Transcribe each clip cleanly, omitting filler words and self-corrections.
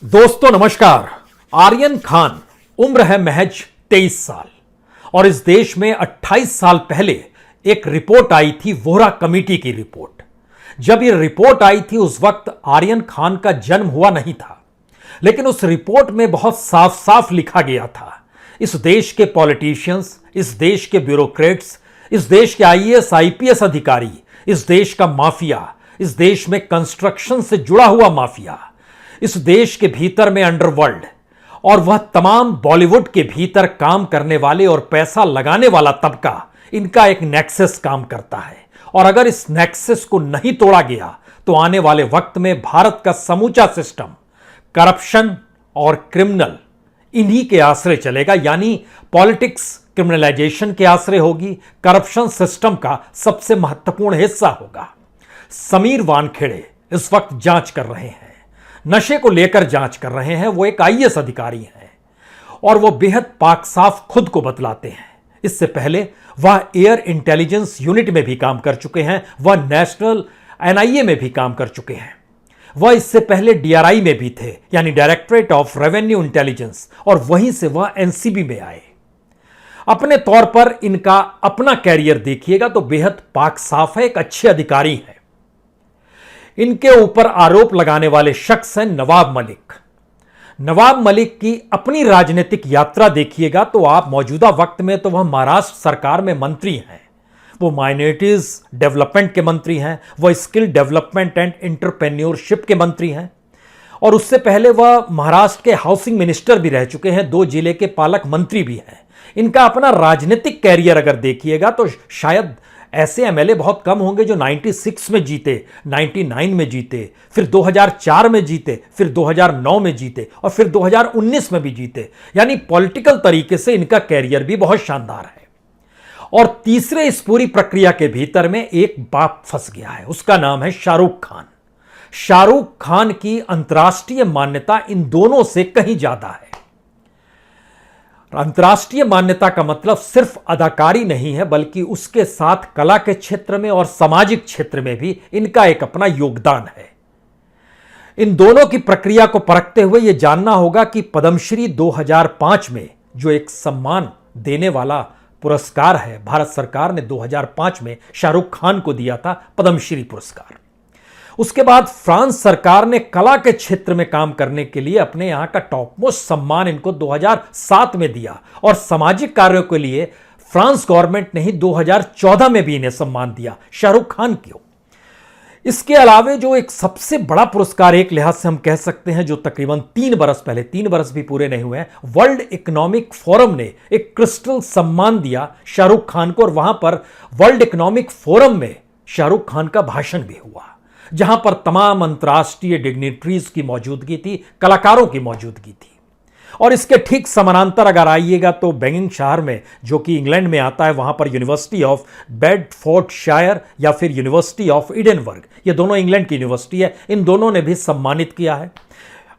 दोस्तों नमस्कार। आर्यन खान उम्र है महज 23 साल और इस देश में 28 साल पहले एक रिपोर्ट आई थी, वोहरा कमेटी की रिपोर्ट। जब ये रिपोर्ट आई थी उस वक्त आर्यन खान का जन्म हुआ नहीं था, लेकिन उस रिपोर्ट में बहुत साफ साफ लिखा गया था, इस देश के पॉलिटिशियंस, इस देश के ब्यूरोक्रेट्स, इस देश के आईएएस आईपीएस अधिकारी, इस देश का माफिया, इस देश में कंस्ट्रक्शन से जुड़ा हुआ माफिया, इस देश के भीतर में अंडरवर्ल्ड और वह तमाम बॉलीवुड के भीतर काम करने वाले और पैसा लगाने वाला तबका, इनका एक नेक्सस काम करता है। और अगर इस नेक्सस को नहीं तोड़ा गया तो आने वाले वक्त में भारत का समूचा सिस्टम करप्शन और क्रिमिनल इन्हीं के आश्रय चलेगा, यानी पॉलिटिक्स क्रिमिनलाइजेशन के आश्रय होगी, करप्शन सिस्टम का सबसे महत्वपूर्ण हिस्सा होगा। समीर वानखेड़े इस वक्त जांच कर रहे हैं, नशे को लेकर जांच कर रहे हैं। वो एक आईएएस अधिकारी हैं और वो बेहद पाक साफ खुद को बतलाते हैं। इससे पहले वह एयर इंटेलिजेंस यूनिट में भी काम कर चुके हैं, वह नेशनल एनआईए में भी काम कर चुके हैं, वह इससे पहले डीआरआई में भी थे, यानी डायरेक्टरेट ऑफ रेवेन्यू इंटेलिजेंस, और वहीं से वह एनसीबी में आए। अपने तौर पर इनका अपना कैरियर देखिएगा तो बेहद पाक साफ है, एक अच्छे अधिकारी हैं। इनके ऊपर आरोप लगाने वाले शख्स हैं नवाब मलिक। नवाब मलिक की अपनी राजनीतिक यात्रा देखिएगा तो आप मौजूदा वक्त में तो वह महाराष्ट्र सरकार में मंत्री हैं, वो माइनॉरिटीज डेवलपमेंट के मंत्री हैं, वह स्किल डेवलपमेंट एंड एंटरप्रेन्योरशिप के मंत्री हैं, और उससे पहले वह महाराष्ट्र के हाउसिंग मिनिस्टर भी रह चुके हैं, 2 जिले के पालक मंत्री भी हैं। इनका अपना राजनीतिक कैरियर अगर देखिएगा तो शायद ऐसे एमएलए बहुत कम होंगे जो 96 में जीते, 99 में जीते, फिर 2004 में जीते, फिर 2009 में जीते और फिर 2019 में भी जीते। यानी पॉलिटिकल तरीके से इनका कैरियर भी बहुत शानदार है। और तीसरे इस पूरी प्रक्रिया के भीतर में एक बाप फंस गया है, उसका नाम है शाहरुख खान। शाहरुख खान की अंतर्राष्ट्रीय मान्यता इन दोनों से कहीं ज्यादा है। अंतर्राष्ट्रीय मान्यता का मतलब सिर्फ अदाकारी नहीं है, बल्कि उसके साथ कला के क्षेत्र में और सामाजिक क्षेत्र में भी इनका एक अपना योगदान है। इन दोनों की प्रक्रिया को परखते हुए यह जानना होगा कि पद्मश्री 2005 में जो एक सम्मान देने वाला पुरस्कार है, भारत सरकार ने 2005 में शाहरुख खान को दिया था पद्मश्री पुरस्कार। उसके बाद फ्रांस सरकार ने कला के क्षेत्र में काम करने के लिए अपने यहां का टॉप मोस्ट सम्मान इनको 2007 में दिया, और सामाजिक कार्यों के लिए फ्रांस गवर्नमेंट ने ही 2014 में भी इन्हें सम्मान दिया शाहरुख खान को। इसके अलावे जो एक सबसे बड़ा पुरस्कार एक लिहाज से हम कह सकते हैं, जो तकरीबन 3 बरस पहले, 3 बरस भी पूरे नहीं हुए हैं, वर्ल्ड इकोनॉमिक फोरम ने एक क्रिस्टल सम्मान दिया शाहरुख खान को, और वहां पर वर्ल्ड इकोनॉमिक फोरम में शाहरुख खान का भाषण भी हुआ, जहां पर तमाम अंतर्राष्ट्रीय डिग्निटरीज की मौजूदगी थी, कलाकारों की मौजूदगी थी। और इसके ठीक समानांतर अगर आइएगा तो बेगिंग शहर में, जो कि इंग्लैंड में आता है, वहां पर यूनिवर्सिटी ऑफ बेडफोर्डशायर या फिर यूनिवर्सिटी ऑफ एडिनबर्ग, ये दोनों इंग्लैंड की यूनिवर्सिटी है, इन दोनों ने भी सम्मानित किया है।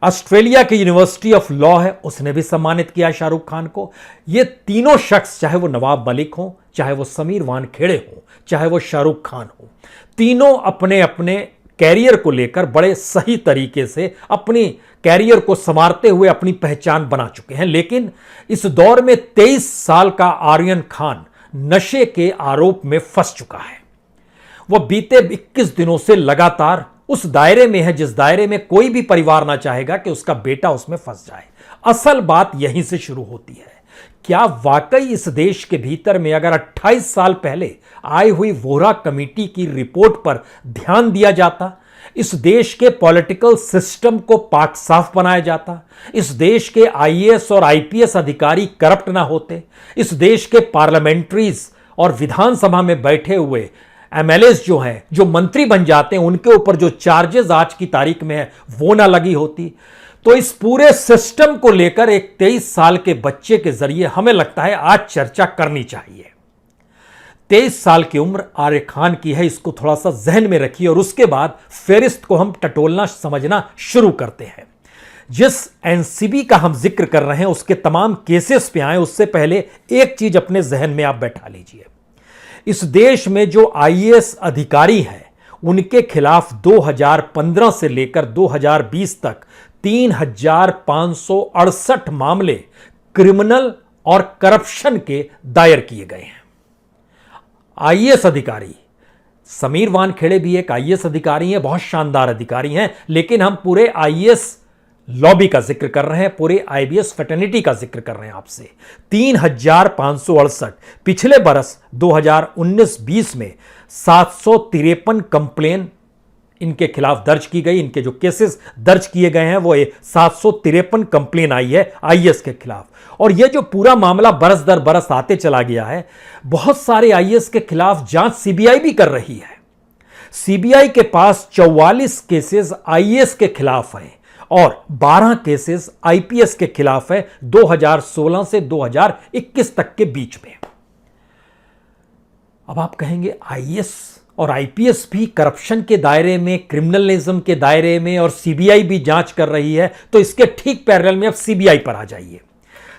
ऑस्ट्रेलिया की यूनिवर्सिटी ऑफ लॉ है, उसने भी सम्मानित किया शाहरुख खान को। ये तीनों शख्स, चाहे वो नवाब मलिक हो, चाहे वो समीर वानखेड़े हो, चाहे वो शाहरुख खान हो, तीनों अपने अपने कैरियर को लेकर बड़े सही तरीके से अपनी कैरियर को संवारते हुए अपनी पहचान बना चुके हैं। लेकिन इस दौर में 23 साल का आर्यन खान नशे के आरोप में फंस चुका है। वह बीते 21 दिनों से लगातार उस दायरे में है जिस दायरे में कोई भी परिवार ना चाहेगा कि उसका बेटा उसमें फंस जाए। असल बात यहीं से शुरू होती है। क्या वाकई इस देश के भीतर में अगर 28 साल पहले आई हुई वोहरा कमेटी की रिपोर्ट पर ध्यान दिया जाता, इस देश के पॉलिटिकल सिस्टम को पाक साफ बनाया जाता, इस देश के आईएएस और आईपीएस अधिकारी करप्ट ना होते, इस देश के पार्लियामेंट्रीज और विधानसभा में बैठे हुए एमएलएस जो हैं, जो मंत्री बन जाते हैं, उनके ऊपर जो चार्जेस आज की तारीख में है वो ना लगी होती, तो इस पूरे सिस्टम को लेकर एक 23 साल के बच्चे के जरिए हमें लगता है आज चर्चा करनी चाहिए। 23 साल की उम्र आर्यन खान की है, इसको थोड़ा सा जहन में रखिए और उसके बाद फेरिस्त को हम टटोलना समझना शुरू करते हैं। जिस एनसीबी का हम जिक्र कर रहे हैं उसके तमाम केसेस पे आए, उससे पहले एक चीज अपने जहन में आप बैठा लीजिए। इस देश में जो आईएएस अधिकारी हैं उनके खिलाफ 2015 से लेकर 2020 तक 3,568 मामले क्रिमिनल और करप्शन के दायर किए गए हैं। आईएएस अधिकारी समीर वानखेड़े भी एक आईएएस अधिकारी हैं, बहुत शानदार अधिकारी हैं, लेकिन हम पूरे आईएएस लॉबी का जिक्र कर रहे हैं, पूरे आईबीएस फ्रेटर्निटी का जिक्र कर रहे हैं आपसे। 3,568 पिछले बरस 2019-20 में 753 कंप्लेन इनके खिलाफ दर्ज की गई। इनके जो केसेस दर्ज किए गए हैं वो 753 कंप्लेन आई है आईएएस के खिलाफ। और ये जो पूरा मामला बरस दर बरस आते चला गया है, बहुत सारे आईएएस के खिलाफ जांच सीबीआई भी कर रही है। सीबीआई के पास 44 केसेस आईएएस के खिलाफ हैं और 12 केसेस आईपीएस के खिलाफ है 2016 से 2021 तक के बीच में। अब आप कहेंगे आईएएस और आईपीएस भी करप्शन के दायरे में, क्रिमिनलिज्म के दायरे में, और सीबीआई भी जांच कर रही है, तो इसके ठीक पैरेलल में अब सीबीआई पर आ जाइए।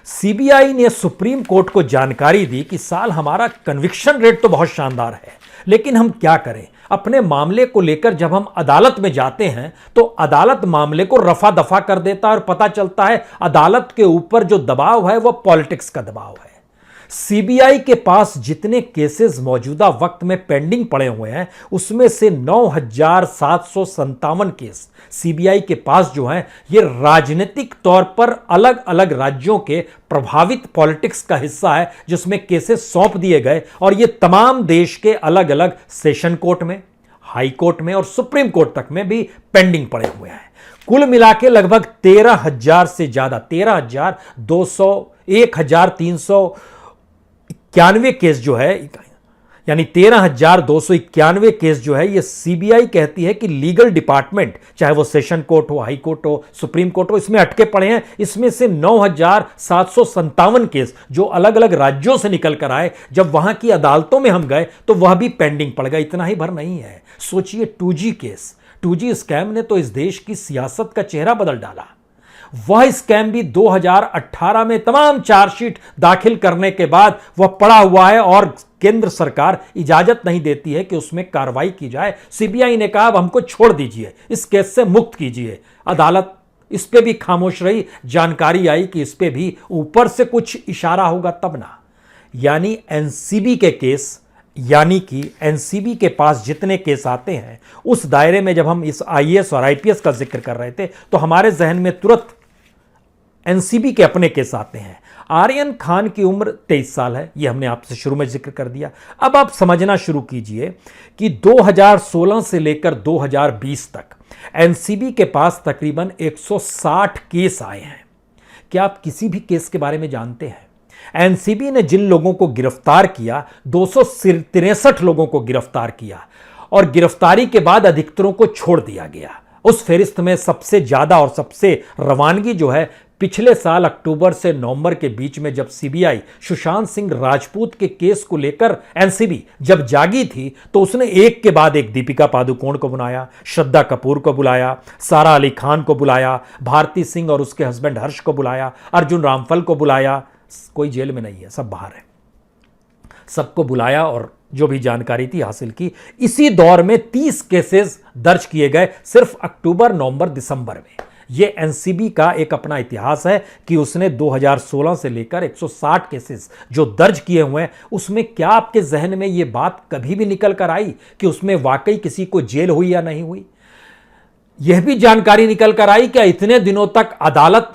सीबीआई ने सुप्रीम कोर्ट को जानकारी दी कि साल हमारा कन्विक्शन रेट तो बहुत शानदार है, लेकिन हम क्या करें, अपने मामले को लेकर जब हम अदालत में जाते हैं तो अदालत मामले को रफा दफा कर देता है और पता चलता है अदालत के ऊपर जो दबाव है वो पॉलिटिक्स का दबाव है। सीबीआई के पास जितने केसेस मौजूदा वक्त में पेंडिंग पड़े हुए हैं उसमें से 9,757 केस सीबीआई के पास जो हैं ये राजनीतिक तौर पर अलग अलग राज्यों के प्रभावित पॉलिटिक्स का हिस्सा है, जिसमें केसेस सौंप दिए गए और ये तमाम देश के अलग अलग सेशन कोर्ट में, हाई कोर्ट में और सुप्रीम कोर्ट तक में भी पेंडिंग पड़े हुए हैं। कुल मिला के लगभग 13,000 से ज्यादा 1,391 केस जो है, यानी 13,291 केस जो है, ये सीबीआई कहती है कि लीगल डिपार्टमेंट, चाहे वो सेशन कोर्ट हो, हाई कोर्ट हो, सुप्रीम कोर्ट हो, इसमें अटके पड़े हैं। इसमें से 9,757 केस जो अलग अलग राज्यों से निकल कर आए, जब वहां की अदालतों में हम गए तो वह भी पेंडिंग पड़ गया। इतना ही भर नहीं है, सोचिए 2G केस, 2G स्कैम ने तो इस देश की सियासत का चेहरा बदल डाला। वह स्कैम भी 2018 में तमाम चार्जशीट दाखिल करने के बाद वह पड़ा हुआ है और केंद्र सरकार इजाजत नहीं देती है कि उसमें कार्रवाई की जाए। सीबीआई ने कहा अब हमको छोड़ दीजिए, इस केस से मुक्त कीजिए। अदालत इस पे भी खामोश रही। जानकारी आई कि इस पे भी ऊपर से कुछ इशारा होगा तब ना। यानी एनसीबी के केस, यानी कि एनसीबी के पास जितने केस आते हैं उस दायरे में जब हम इस आईएएस और आईपीएस का जिक्र कर रहे थे तो हमारे जहन में तुरंत एनसीबी के अपने केस आते हैं। आर्यन खान की उम्र 23 साल है, यह हमने आपसे शुरू में जिक्र कर दिया। अब आप समझना शुरू कीजिए कि 2016 से लेकर 2020 तक एनसीबी के पास तकरीबन 160 केस आए हैं। क्या आप किसी भी केस के बारे में जानते हैं? एनसीबी ने जिन लोगों को गिरफ्तार किया, 263 लोगों को गिरफ्तार किया और गिरफ्तारी के बाद अधिकतरों को छोड़ दिया गया। उस फहरिस्त में सबसे ज्यादा और सबसे रवानगी जो है पिछले साल अक्टूबर से नवंबर के बीच में, जब सीबीआई सुशांत सिंह राजपूत के केस को लेकर एनसीबी जब जागी थी तो उसने एक के बाद एक दीपिका पादुकोण को बुलाया, श्रद्धा कपूर को बुलाया, सारा अली खान को बुलाया, भारती सिंह और उसके हस्बैंड हर्ष को बुलाया, अर्जुन रामफल को बुलाया। कोई जेल में नहीं है, सब बाहर है। सबको बुलाया और जो भी जानकारी थी हासिल की। इसी दौर में 30 केसेस दर्ज किए गए सिर्फ अक्टूबर, नवंबर, दिसंबर में। यह एनसीबी का एक अपना इतिहास है कि उसने 2016 से लेकर 160 केसेस जो दर्ज किए हुए हैं, उसमें क्या आपके जहन में यह बात कभी भी निकल कर आई कि उसमें वाकई किसी को जेल हुई या नहीं हुई? यह भी जानकारी निकल कर आई कि इतने दिनों तक अदालत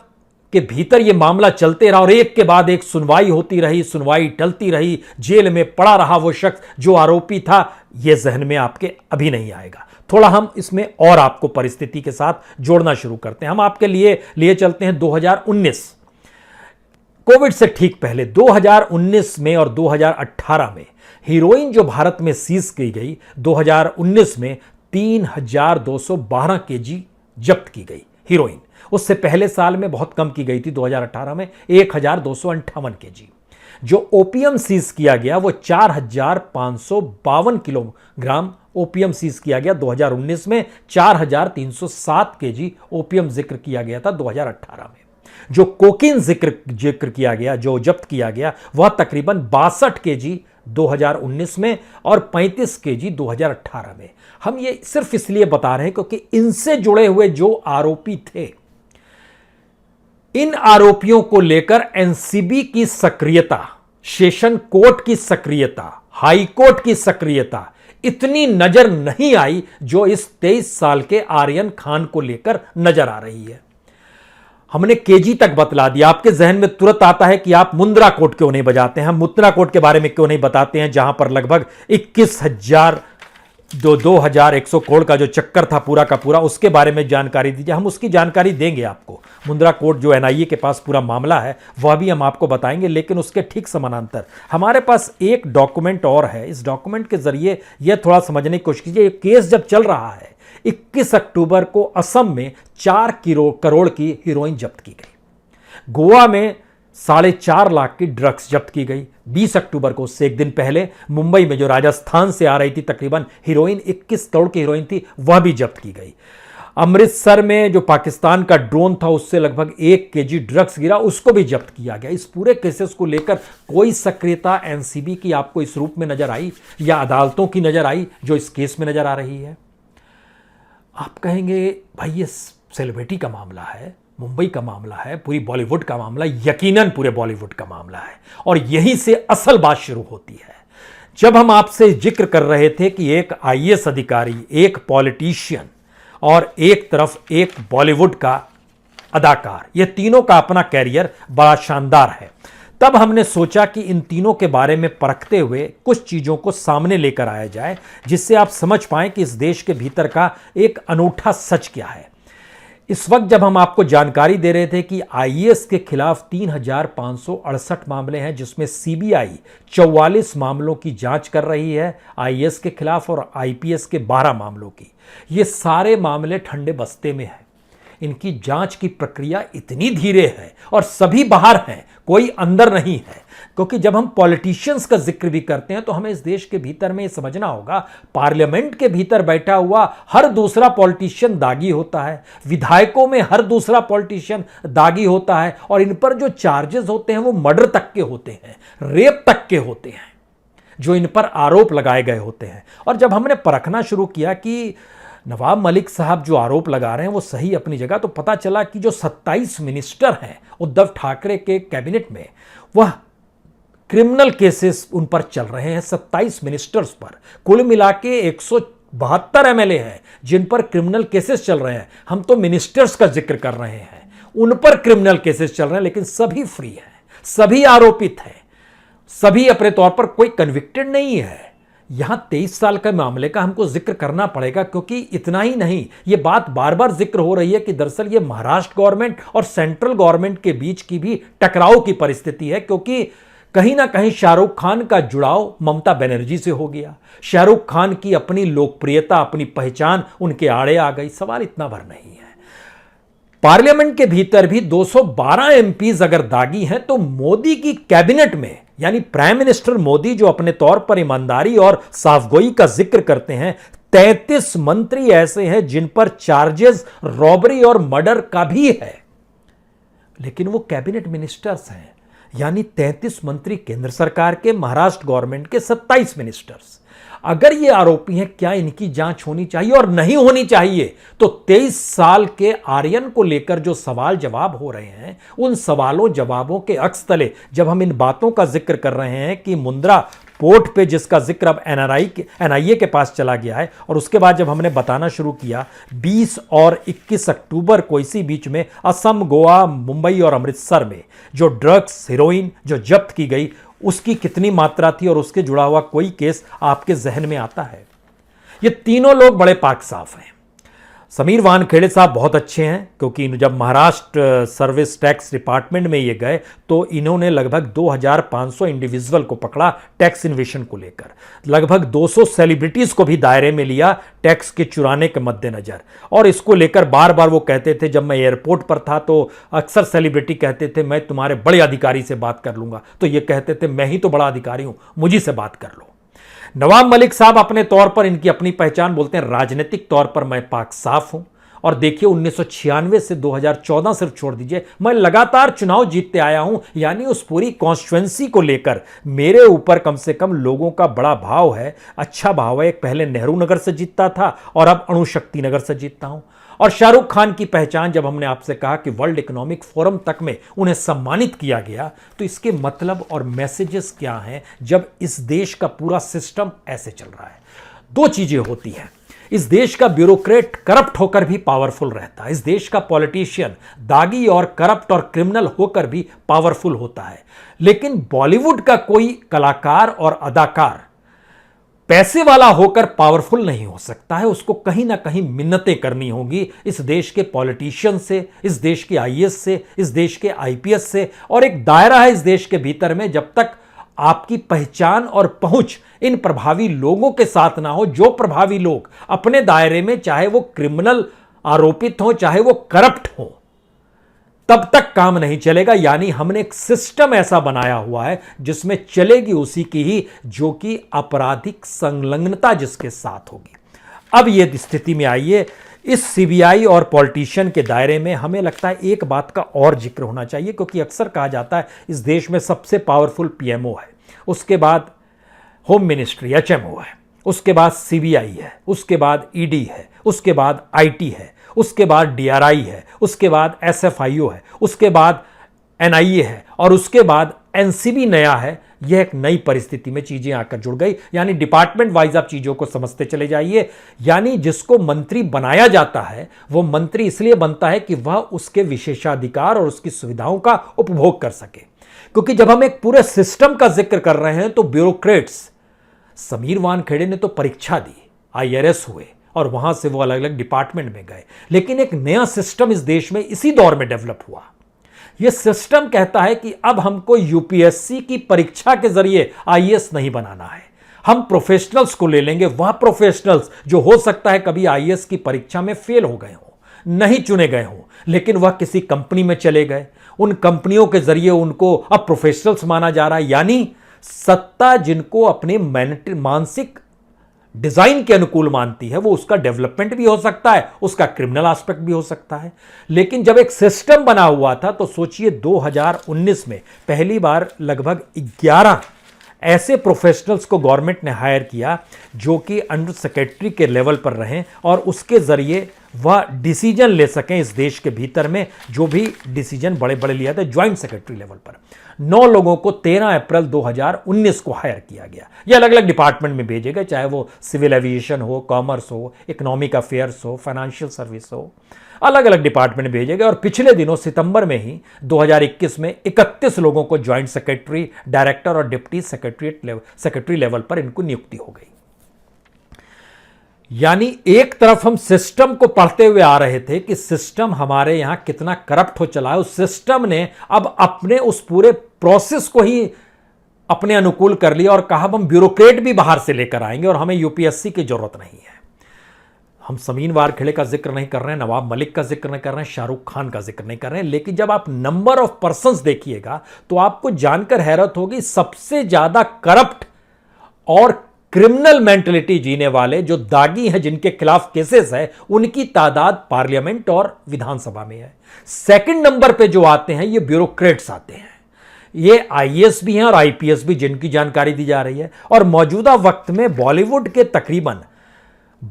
के भीतर यह मामला चलते रहा और एक के बाद एक सुनवाई होती रही, सुनवाई टलती रही, जेल में पड़ा रहा वो शख्स जो आरोपी था। यह जहन में आपके अभी नहीं आएगा। थोड़ा हम इसमें और आपको परिस्थिति के साथ जोड़ना शुरू करते हैं। हम आपके लिए चलते हैं 2019, कोविड से ठीक पहले 2019 में और 2018 में हीरोइन जो भारत में सीज की गई, 2019 में 3,212 केजी जब्त की गई हीरोइन। उससे पहले साल में बहुत कम की गई थी, 2018 में 1,258 केजी। जो ओपीएम सीज किया गया वो 4,552 किलोग्राम ओपीएम सीज किया गया 2019 में। 4,307 केजी ओपीएम जिक्र किया गया था 2018 में। जो कोकीन जिक्र किया गया, जो जब्त किया गया, वह तकरीबन 62 केजी 2019 में और 35 केजी 2018 में। हम ये सिर्फ इसलिए बता रहे हैं क्योंकि इनसे जुड़े हुए जो आरोपी थे इन आरोपियों को लेकर एनसीबी की सक्रियता, सेशन कोर्ट की सक्रियता, हाई कोर्ट की सक्रियता इतनी नजर नहीं आई जो इस 23 साल के आर्यन खान को लेकर नजर आ रही है। हमने केजी तक बतला दिया। आपके जहन में तुरंत आता है कि आप मुंद्रा कोर्ट क्यों नहीं बजाते हैं, हम मुंद्रा कोर्ट के बारे में क्यों नहीं बताते हैं, जहां पर लगभग 21,100 करोड़ का जो चक्कर था पूरा का पूरा, उसके बारे में जानकारी दीजिए। हम उसकी जानकारी देंगे आपको। मुंद्रा कोर्ट जो एनआईए के पास पूरा मामला है वह भी हम आपको बताएंगे, लेकिन उसके ठीक समानांतर हमारे पास एक डॉक्यूमेंट और है। इस डॉक्यूमेंट के जरिए यह थोड़ा समझने की कोशिश कीजिए। केस जब चल रहा है 21 अक्टूबर को असम में 4 करोड़ की हीरोइन जब्त की गई, गोवा में 4.5 लाख की ड्रग्स जब्त की गई। 20 अक्टूबर को उससे एक दिन पहले मुंबई में जो राजस्थान से आ रही थी तकरीबन हीरोइन 21 करोड़ की हीरोइन थी, वह भी जब्त की गई। अमृतसर में जो पाकिस्तान का ड्रोन था उससे लगभग 1 केजी ड्रग्स गिरा, उसको भी जब्त किया गया। इस पूरे केसेस को लेकर कोई सक्रियता एनसीबी की आपको इस रूप में नजर आई या अदालतों की नजर आई जो इस केस में नजर आ रही है? आप कहेंगे भाई ये सेलिब्रिटी का मामला है, मुंबई का मामला है, पूरी बॉलीवुड का मामला, यकीनन पूरे बॉलीवुड का मामला है। और यहीं से असल बात शुरू होती है। जब हम आपसे जिक्र कर रहे थे कि एक आईएएस अधिकारी, एक पॉलिटिशियन और एक तरफ एक बॉलीवुड का अदाकार, ये तीनों का अपना कैरियर बड़ा शानदार है, तब हमने सोचा कि इन तीनों के बारे में परखते हुए कुछ चीज़ों को सामने लेकर आया जाए, जिससे आप समझ पाएं कि इस देश के भीतर का एक अनूठा सच क्या है। इस वक्त जब हम आपको जानकारी दे रहे थे कि आईएएस के खिलाफ 3,568 मामले हैं, जिसमें सीबीआई 44 मामलों की जांच कर रही है आईएएस के खिलाफ और आईपीएस के 12 मामलों की। ये सारे मामले ठंडे बस्ते में हैं। इनकी जांच की प्रक्रिया इतनी धीरे है और सभी बाहर हैं, कोई अंदर नहीं है। क्योंकि जब हम पॉलिटिशियंस का जिक्र भी करते हैं तो हमें इस देश के भीतर में ये समझना होगा, पार्लियामेंट के भीतर बैठा हुआ हर दूसरा पॉलिटिशियन दागी होता है, विधायकों में हर दूसरा पॉलिटिशियन दागी होता है, और इन पर जो चार्जेस होते हैं वो मर्डर तक के होते हैं, रेप तक के होते हैं, जो इन पर आरोप लगाए गए होते हैं। और जब हमने परखना शुरू किया कि नवाब मलिक साहब जो आरोप लगा रहे हैं वो सही अपनी जगह, तो पता चला कि जो 27 मिनिस्टर हैं उद्धव ठाकरे के कैबिनेट में, वह क्रिमिनल केसेस उन पर चल रहे हैं। 27 मिनिस्टर्स पर कुल मिला के 172 एमएलए हैं जिन पर क्रिमिनल केसेस चल रहे हैं। हम तो मिनिस्टर्स का जिक्र कर रहे हैं, उन पर क्रिमिनल केसेस चल रहे हैं, लेकिन सभी फ्री हैं, सभी आरोपित हैं, सभी अपने तौर पर, कोई कन्विक्टेड नहीं है। यहां 23 साल के मामले का हमको जिक्र करना पड़ेगा, क्योंकि इतना ही नहीं, यह बात बार बार जिक्र हो रही है कि दरअसल यह महाराष्ट्र गवर्नमेंट और सेंट्रल गवर्नमेंट के बीच की भी टकराव की परिस्थिति है, क्योंकि कहीं ना कहीं शाहरुख खान का जुड़ाव ममता बनर्जी से हो गया। शाहरुख खान की अपनी लोकप्रियता, अपनी पहचान उनके आड़े आ गई। सवाल इतना भर नहीं है। पार्लियामेंट के भीतर भी 212 एमपीज अगर दागी हैं, तो मोदी की कैबिनेट में, यानी प्राइम मिनिस्टर मोदी जो अपने तौर पर ईमानदारी और साफगोई का जिक्र करते हैं, 33 मंत्री ऐसे हैं जिन पर चार्जेस रॉबरी और मर्डर का भी है, लेकिन वो कैबिनेट मिनिस्टर्स हैं। यानी 33 मंत्री केंद्र सरकार के, महाराष्ट्र गवर्नमेंट के 27 मिनिस्टर्स। अगर ये आरोपी हैं, क्या इनकी जांच होनी चाहिए और नहीं होनी चाहिए? तो 23 साल के आर्यन को लेकर जो सवाल जवाब हो रहे हैं, उन सवालों जवाबों के अक्स तले जब हम इन बातों का जिक्र कर रहे हैं कि मुंद्रा पोर्ट पे, जिसका जिक्र अब एनआईए के पास चला गया है, और उसके बाद जब हमने बताना शुरू किया 20 और 21 अक्टूबर को इसी बीच में असम, गोवा, मुंबई और अमृतसर में जो ड्रग्स, हीरोइन जो जब्त की गई, उसकी कितनी मात्रा थी और उसके जुड़ा हुआ कोई केस आपके जहन में आता है? ये तीनों लोग बड़े पाक साफ हैं। समीर वानखेड़े साहब बहुत अच्छे हैं, क्योंकि जब महाराष्ट्र सर्विस टैक्स डिपार्टमेंट में ये गए तो इन्होंने लगभग 2500 इंडिविजुअल को पकड़ा टैक्स इन्वेशन को लेकर, लगभग 200 सेलिब्रिटीज को भी दायरे में लिया टैक्स के चुराने के मद्देनजर। और इसको लेकर बार बार वो कहते थे, जब मैं एयरपोर्ट पर था तो अक्सर सेलिब्रिटी कहते थे मैं तुम्हारे बड़े अधिकारी से बात कर लूंगा, तो ये कहते थे मैं ही तो बड़ा अधिकारी हूं, मुझी से बात कर लो। नवाब मलिक साहब अपने तौर पर, इनकी अपनी पहचान, बोलते हैं राजनीतिक तौर पर मैं पाक साफ हूं। और देखिए 1996 से 2014 सिर्फ छोड़ दीजिए, मैं लगातार चुनाव जीतते आया हूं। यानी उस पूरी कॉन्स्टिट्यूएंसी को लेकर मेरे ऊपर कम से कम लोगों का बड़ा भाव है, अच्छा भाव है। एक पहले नेहरू नगर से जीतता था और अब अणुशक्ति नगर से जीतता हूं। और शाहरुख खान की पहचान जब हमने आपसे कहा कि वर्ल्ड इकोनॉमिक फोरम तक में उन्हें सम्मानित किया गया, तो इसके मतलब और मैसेजेस क्या हैं जब इस देश का पूरा सिस्टम ऐसे चल रहा है। दो चीजें होती हैं। इस देश का ब्यूरोक्रेट करप्ट होकर भी पावरफुल रहता है, इस देश का पॉलिटिशियन दागी और करप्ट और क्रिमिनल होकर भी पावरफुल होता है। लेकिन बॉलीवुड का कोई कलाकार और अदाकार पैसे वाला होकर पावरफुल नहीं हो सकता है। उसको कहीं ना कहीं मिन्नतें करनी होगी इस देश के पॉलिटिशियन से, इस देश के आईएएस से, इस देश के आईपीएस से, और एक दायरा है इस देश के भीतर में जब तक आपकी पहचान और पहुंच इन प्रभावी लोगों के साथ ना हो, जो प्रभावी लोग अपने दायरे में चाहे वो क्रिमिनल आरोपित हो चाहे वो करप्ट हो, तब तक काम नहीं चलेगा। यानी हमने एक सिस्टम ऐसा बनाया हुआ है जिसमें चलेगी उसी की ही जो कि आपराधिक संलग्नता जिसके साथ होगी। अब ये स्थिति में आइए, इस सीबीआई और पॉलिटिशियन के दायरे में हमें लगता है एक बात का और जिक्र होना चाहिए, क्योंकि अक्सर कहा जाता है इस देश में सबसे पावरफुल पीएमओ है, उसके बाद होम मिनिस्ट्री एचएमओ है, उसके बाद सीबीआई है, उसके बाद ईडी है, उसके बाद आईटी है, उसके बाद डीआरआई है, उसके बाद एसएफआईओ है, उसके बाद एनआईए है और उसके बाद एनसीबी नया है। यह एक नई परिस्थिति में चीजें आकर जुड़ गई। यानी डिपार्टमेंट वाइज आप चीजों को समझते चले जाइए। यानी जिसको मंत्री बनाया जाता है वो मंत्री इसलिए बनता है कि वह उसके विशेषाधिकार और उसकी सुविधाओं का उपभोग कर सके। क्योंकि जब हम एक पूरे सिस्टम का जिक्र कर रहे हैं तो ब्यूरोक्रेट्स, समीर वानखेड़े ने तो परीक्षा दी, आईआरएस हुए और वहां से वो अलग अलग डिपार्टमेंट में गए। लेकिन एक नया सिस्टम इस देश में इसी दौर में डेवलप हुआ। यह सिस्टम कहता है कि अब हमको यूपीएससी की परीक्षा के जरिए आईएएस नहीं बनाना है, हम प्रोफेशनल्स को ले लेंगे, वह प्रोफेशनल्स जो हो सकता है कभी आईएएस की परीक्षा में फेल हो गए हों, नहीं चुने गए हों, लेकिन वह किसी कंपनी में चले गए, उन कंपनियों के जरिए उनको अब प्रोफेशनल्स माना जा रहा है। यानी सत्ता जिनको अपने मानसिक डिजाइन के अनुकूल मानती है वो उसका डेवलपमेंट भी हो सकता है, उसका क्रिमिनल एस्पेक्ट भी हो सकता है। लेकिन जब एक सिस्टम बना हुआ था तो सोचिए 2019 में पहली बार लगभग 11 ऐसे प्रोफेशनल्स को गवर्नमेंट ने हायर किया जो कि अंडर सेक्रेटरी के लेवल पर रहें और उसके जरिए वह डिसीजन ले सकें इस देश के भीतर में, जो भी डिसीजन बड़े बड़े लिया था ज्वाइंट सेक्रेटरी लेवल पर। 9 लोगों को 13 अप्रैल 2019 को हायर किया गया। ये अलग अलग डिपार्टमेंट में भेजे गए, चाहे वो सिविल एविएशन हो, कॉमर्स हो, इकोनॉमिक अफेयर्स हो, फाइनेंशियल सर्विस हो, अलग अलग डिपार्टमेंट में भेजे गए। और पिछले दिनों सितंबर में ही 2021 में 31 लोगों को ज्वाइंट सेक्रेटरी, डायरेक्टर और डिप्टी सेक्रेटरी लेवल पर इनको नियुक्ति हो गई। यानी एक तरफ हम सिस्टम को पढ़ते हुए आ रहे थे कि सिस्टम हमारे यहां कितना करप्ट हो चला है, उस सिस्टम ने अब अपने उस पूरे प्रोसेस को ही अपने अनुकूल कर लिया और कहा हम ब्यूरोक्रेट भी बाहर से लेकर आएंगे और हमें यूपीएससी की जरूरत नहीं है। हम समीर वानखेड़े का जिक्र नहीं कर रहे हैं, नवाब मलिक का जिक्र नहीं कर रहे हैं, शाहरुख खान का जिक्र नहीं कर रहे हैं, लेकिन जब आप नंबर ऑफ पर्संस देखिएगा तो आपको जानकर हैरत होगी सबसे ज्यादा करप्ट और क्रिमिनल मेंटलिटी जीने वाले जो दागी हैं, जिनके खिलाफ केसेस है, उनकी तादाद पार्लियामेंट और विधानसभा में है। सेकंड नंबर पे जो आते हैं ये ब्यूरोक्रेट्स आते हैं, ये आईएएस भी हैं और आईपीएस भी, जिनकी जानकारी दी जा रही है। और मौजूदा वक्त में बॉलीवुड के तकरीबन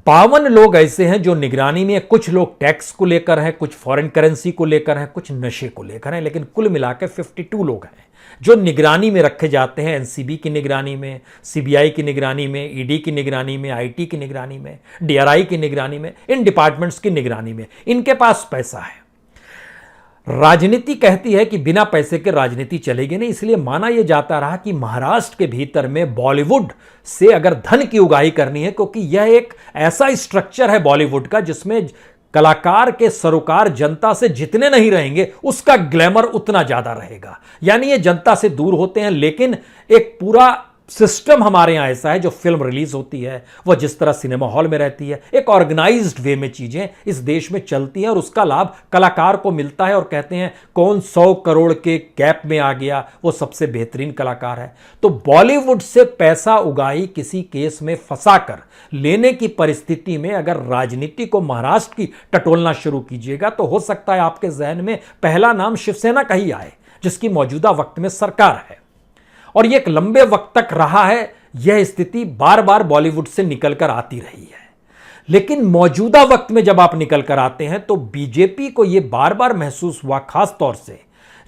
52 लोग ऐसे हैं जो निगरानी में, कुछ लोग टैक्स को लेकर हैं, कुछ फॉरेन करेंसी को लेकर हैं, कुछ नशे को लेकर हैं, लेकिन कुल मिलाकर 52 लोग हैं जो निगरानी में रखे जाते हैं। एनसीबी की निगरानी में, सीबीआई की निगरानी में, ईडी की निगरानी में, आईटी की निगरानी में, डीआरआई की निगरानी में, इन डिपार्टमेंट्स की निगरानी में। इनके पास पैसा है। राजनीति कहती है कि बिना पैसे के राजनीति चलेगी नहीं, इसलिए माना यह जाता रहा कि महाराष्ट्र के भीतर में बॉलीवुड से अगर धन की उगाही करनी है, क्योंकि यह एक ऐसा स्ट्रक्चर है बॉलीवुड का जिसमें कलाकार के सरोकार जनता से जितने नहीं रहेंगे उसका ग्लैमर उतना ज्यादा रहेगा। यानी ये जनता से दूर होते हैं, लेकिन एक पूरा सिस्टम हमारे यहां ऐसा है, जो फिल्म रिलीज होती है वह जिस तरह सिनेमा हॉल में रहती है, एक ऑर्गेनाइज्ड वे में चीजें इस देश में चलती हैं और उसका लाभ कलाकार को मिलता है। और कहते हैं कौन 100 करोड़ के गैप में आ गया वो सबसे बेहतरीन कलाकार है। तो बॉलीवुड से पैसा उगाही किसी केस में फंसाकर लेने की परिस्थिति में अगर राजनीति को महाराष्ट्र की टटोलना शुरू कीजिएगा तो हो सकता है आपके जहन में पहला नाम शिवसेना का ही आए, जिसकी मौजूदा वक्त में सरकार है। और यह एक लंबे वक्त तक रहा है, यह स्थिति बार बार बॉलीवुड से निकलकर आती रही है। लेकिन मौजूदा वक्त में जब आप निकल कर आते हैं तो बीजेपी को यह बार बार महसूस हुआ, खास तौर से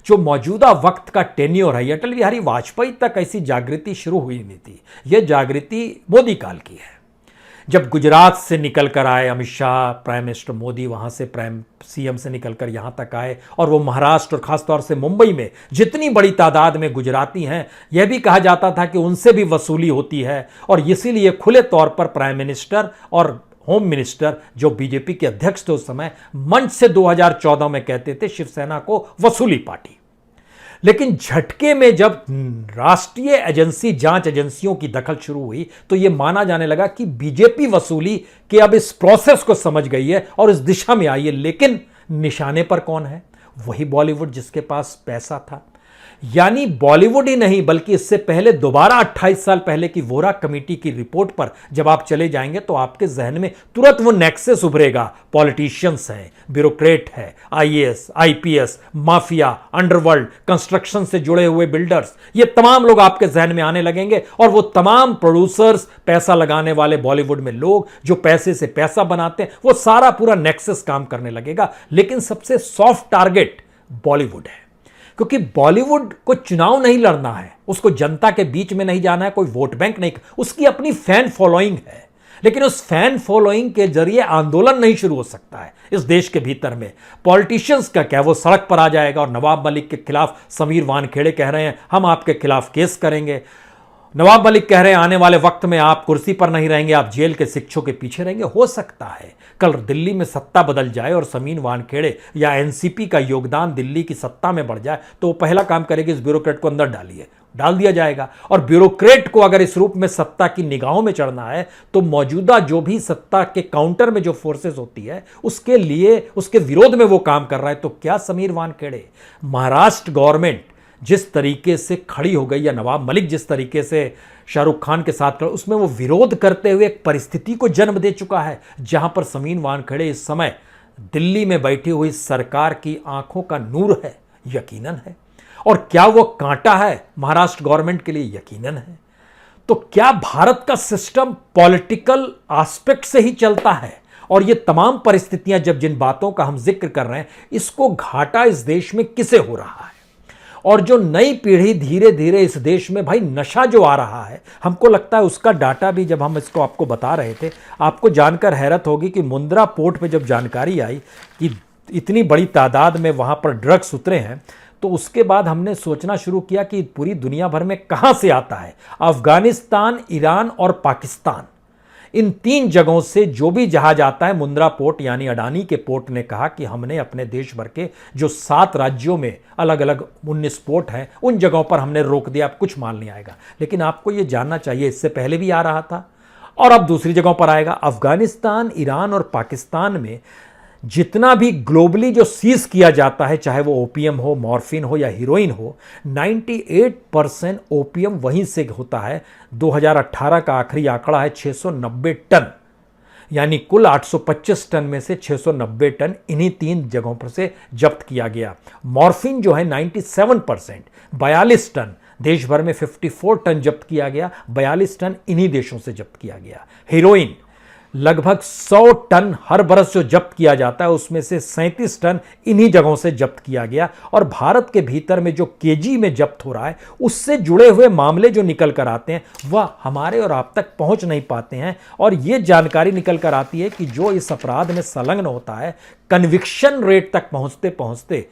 जो मौजूदा वक्त का टेन्योर है, अटल बिहारी वाजपेयी तक ऐसी जागृति शुरू हुई नहीं थी। यह जागृति मोदी काल की है। जब गुजरात से निकल कर आए अमित शाह, प्राइम मिनिस्टर मोदी वहां से प्राइम सीएम से निकलकर यहां तक आए, और वो महाराष्ट्र और खासतौर से मुंबई में जितनी बड़ी तादाद में गुजराती हैं, यह भी कहा जाता था कि उनसे भी वसूली होती है, और इसीलिए खुले तौर पर प्राइम मिनिस्टर और होम मिनिस्टर जो बीजेपी के अध्यक्ष थे उस समय, मंच से 2014 में कहते थे शिवसेना को वसूली पार्टी। लेकिन झटके में जब राष्ट्रीय एजेंसी, जांच एजेंसियों की दखल शुरू हुई तो यह माना जाने लगा कि बीजेपी वसूली के अब इस प्रोसेस को समझ गई है और इस दिशा में आई है। लेकिन निशाने पर कौन है? वही बॉलीवुड जिसके पास पैसा था। यानी बॉलीवुड ही नहीं बल्कि इससे पहले दोबारा 28 साल पहले की वोरा कमेटी की रिपोर्ट पर जब आप चले जाएंगे तो आपके जहन में तुरंत वो नेक्सस उभरेगा। पॉलिटिशियंस हैं, ब्यूरोक्रेट है, IAS, IPS, mafia, underworld, construction से जुड़े हुए बिल्डर्स, ये तमाम लोग आपके जहन में आने लगेंगे, और वो तमाम प्रोड्यूसर्स, पैसा लगाने वाले बॉलीवुड में लोग जो पैसे से पैसा बनाते हैं, वो सारा पूरा नेक्सस काम करने लगेगा। लेकिन सबसे सॉफ्ट टारगेट बॉलीवुड है, क्योंकि बॉलीवुड को चुनाव नहीं लड़ना है, उसको जनता के बीच में नहीं जाना है, कोई वोट बैंक नहीं, उसकी अपनी फैन फॉलोइंग है। लेकिन उस फैन फॉलोइंग के जरिए आंदोलन नहीं शुरू हो सकता है इस देश के भीतर में। पॉलिटिशियंस का क्या, वो सड़क पर आ जाएगा और नवाब मलिक के खिलाफ समीर वानखेड़े कह रहे हैं हम आपके खिलाफ केस करेंगे, नवाब मलिक कह रहे हैं आने वाले वक्त में आप कुर्सी पर नहीं रहेंगे, आप जेल के शिक्षों के पीछे रहेंगे। हो सकता है कल दिल्ली में सत्ता बदल जाए और समीर वानखेड़े या एनसीपी का योगदान दिल्ली की सत्ता में बढ़ जाए, तो वो पहला काम करेगी इस ब्यूरोक्रेट को अंदर डाल दिया जाएगा। और ब्यूरोक्रेट को अगर इस रूप में सत्ता की निगाहों में चढ़ना है तो मौजूदा जो भी सत्ता के काउंटर में जो फोर्सेस होती है उसके लिए, उसके विरोध में वो काम कर रहा है। तो क्या समीर वानखेड़े, महाराष्ट्र गवर्नमेंट जिस तरीके से खड़ी हो गई, या नवाब मलिक जिस तरीके से शाहरुख खान के साथ खड़ा, उसमें वो विरोध करते हुए एक परिस्थिति को जन्म दे चुका है जहां पर समीर वानखेड़े इस समय दिल्ली में बैठी हुई सरकार की आंखों का नूर है, यकीनन है। और क्या वो कांटा है महाराष्ट्र गवर्नमेंट के लिए? यकीनन है। तो क्या भारत का सिस्टम पॉलिटिकल एस्पेक्ट से ही चलता है? और ये तमाम परिस्थितियां, जब जिन बातों का हम जिक्र कर रहे हैं, इसको घाटा इस देश में किसे हो रहा है? और जो नई पीढ़ी धीरे धीरे इस देश में, भाई नशा जो आ रहा है, हमको लगता है उसका डाटा भी जब हम इसको आपको बता रहे थे, आपको जानकर हैरत होगी कि मुंद्रा पोर्ट पे जब जानकारी आई कि इतनी बड़ी तादाद में वहाँ पर ड्रग्स उतरे हैं, तो उसके बाद हमने सोचना शुरू किया कि पूरी दुनिया भर में कहाँ से आता है। अफगानिस्तान, ईरान और पाकिस्तान, इन 3 जगहों से जो भी जहाज आता है, मुंद्रा पोर्ट यानी अडानी के पोर्ट ने कहा कि हमने अपने देश भर के जो 7 राज्यों में अलग अलग 19 पोर्ट हैं, उन जगहों पर हमने रोक दिया, अब कुछ माल नहीं आएगा। लेकिन आपको यह जानना चाहिए, इससे पहले भी आ रहा था और अब दूसरी जगहों पर आएगा। अफगानिस्तान, ईरान और पाकिस्तान में जितना भी ग्लोबली जो सीज किया जाता है, चाहे वो ओपीएम हो, मॉर्फिन हो या हीरोइन हो, 98% ओपीएम वहीं से होता है। 2018 का आखिरी आंकड़ा है 690 टन, यानी कुल 825 टन में से 690 टन इन्हीं 3 जगहों पर से जब्त किया गया। मॉर्फिन जो है 97%, 42 टन, देश भर में 54 टन जब्त किया गया, 42 टन इन्हीं देशों से जब्त किया गया। हीरोइन लगभग 100 टन हर बरस जो जब्त किया जाता है, उसमें से 37 टन इन्हीं जगहों से जब्त किया गया। और भारत के भीतर में जो केजी में जब्त हो रहा है, उससे जुड़े हुए मामले जो निकल कर आते हैं वह हमारे और आप तक पहुंच नहीं पाते हैं। और यह जानकारी निकल कर आती है कि जो इस अपराध में संलग्न होता है, कन्विक्शन रेट तक पहुंचते पहुंचते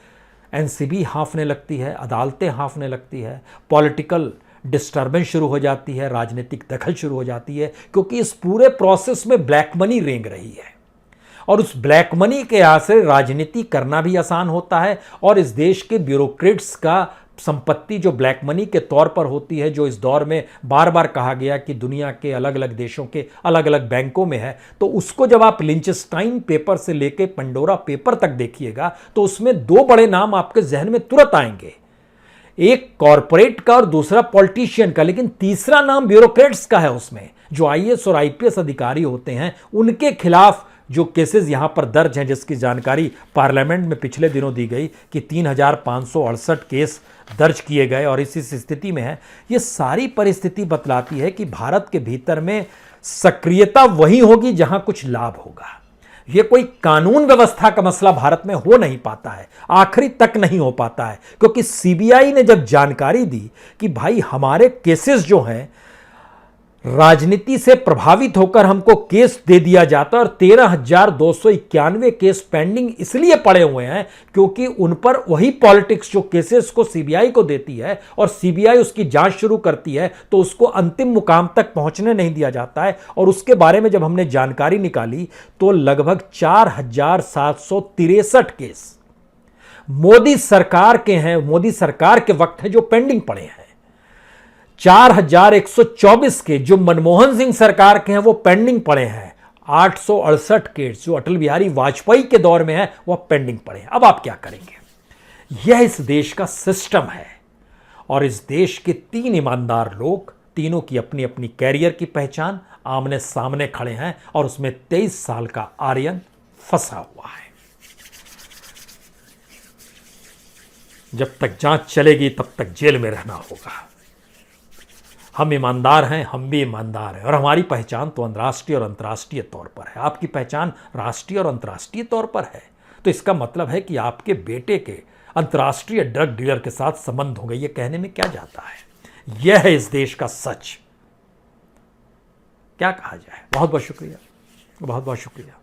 एनसीबी हाँफने लगती है, अदालतें हाँफने लगती है, पॉलिटिकल डिस्टर्बेंस शुरू हो जाती है, राजनीतिक दखल शुरू हो जाती है, क्योंकि इस पूरे प्रोसेस में ब्लैक मनी रेंग रही है। और उस ब्लैक मनी के आसरे राजनीति करना भी आसान होता है। और इस देश के ब्यूरोक्रेट्स का संपत्ति जो ब्लैक मनी के तौर पर होती है, जो इस दौर में बार बार कहा गया कि दुनिया के अलग अलग देशों के अलग अलग बैंकों में है, तो उसको जब आप लिंचस्टाइन पेपर से लेके पंडोरा पेपर तक देखिएगा तो उसमें 2 बड़े नाम आपके जहन में तुरंत आएंगे, एक कॉरपोरेट का और दूसरा पॉलिटिशियन का। लेकिन तीसरा नाम ब्यूरोक्रेट्स का है, उसमें जो आईएएस और आईपीएस अधिकारी होते हैं, उनके खिलाफ जो केसेस यहां पर दर्ज हैं, जिसकी जानकारी पार्लियामेंट में पिछले दिनों दी गई कि 3568 केस दर्ज किए गए और इसी स्थिति में है। ये सारी परिस्थिति बतलाती है कि भारत के भीतर में सक्रियता वही होगी जहां कुछ लाभ होगा। यह कोई कानून व्यवस्था का मसला भारत में हो नहीं पाता है, आखिरी तक नहीं हो पाता है, क्योंकि सीबीआई ने जब जानकारी दी कि भाई हमारे केसेस जो हैं राजनीति से प्रभावित होकर हमको केस दे दिया जाता है और 13,291 केस पेंडिंग इसलिए पड़े हुए हैं क्योंकि उन पर वही पॉलिटिक्स जो केसेस को सीबीआई को देती है और सीबीआई उसकी जांच शुरू करती है तो उसको अंतिम मुकाम तक पहुंचने नहीं दिया जाता है। और उसके बारे में जब हमने जानकारी निकाली तो लगभग 4,763 केस मोदी सरकार के हैं, मोदी सरकार के वक्त है जो पेंडिंग पड़े हैं। 4,124 के जो मनमोहन सिंह सरकार के हैं वो पेंडिंग पड़े हैं। 868 केस जो अटल बिहारी वाजपेयी के दौर में है वो पेंडिंग पड़े हैं। अब आप क्या करेंगे? यह इस देश का सिस्टम है और इस देश के 3 ईमानदार लोग, तीनों की अपनी अपनी कैरियर की पहचान, आमने सामने खड़े हैं और उसमें 23 साल का आर्यन फंसा हुआ है। जब तक जांच चलेगी तब तक जेल में रहना होगा। हम ईमानदार हैं, हम भी ईमानदार हैं और हमारी पहचान तो राष्ट्रीय और अंतर्राष्ट्रीय तौर पर है। आपकी पहचान राष्ट्रीय और अंतर्राष्ट्रीय तौर पर है तो इसका मतलब है कि आपके बेटे के अंतर्राष्ट्रीय ड्रग डीलर के साथ संबंध हो गए। ये कहने में क्या जाता है? यह है इस देश का सच। क्या कहा जाए? बहुत बहुत शुक्रिया, बहुत बहुत शुक्रिया।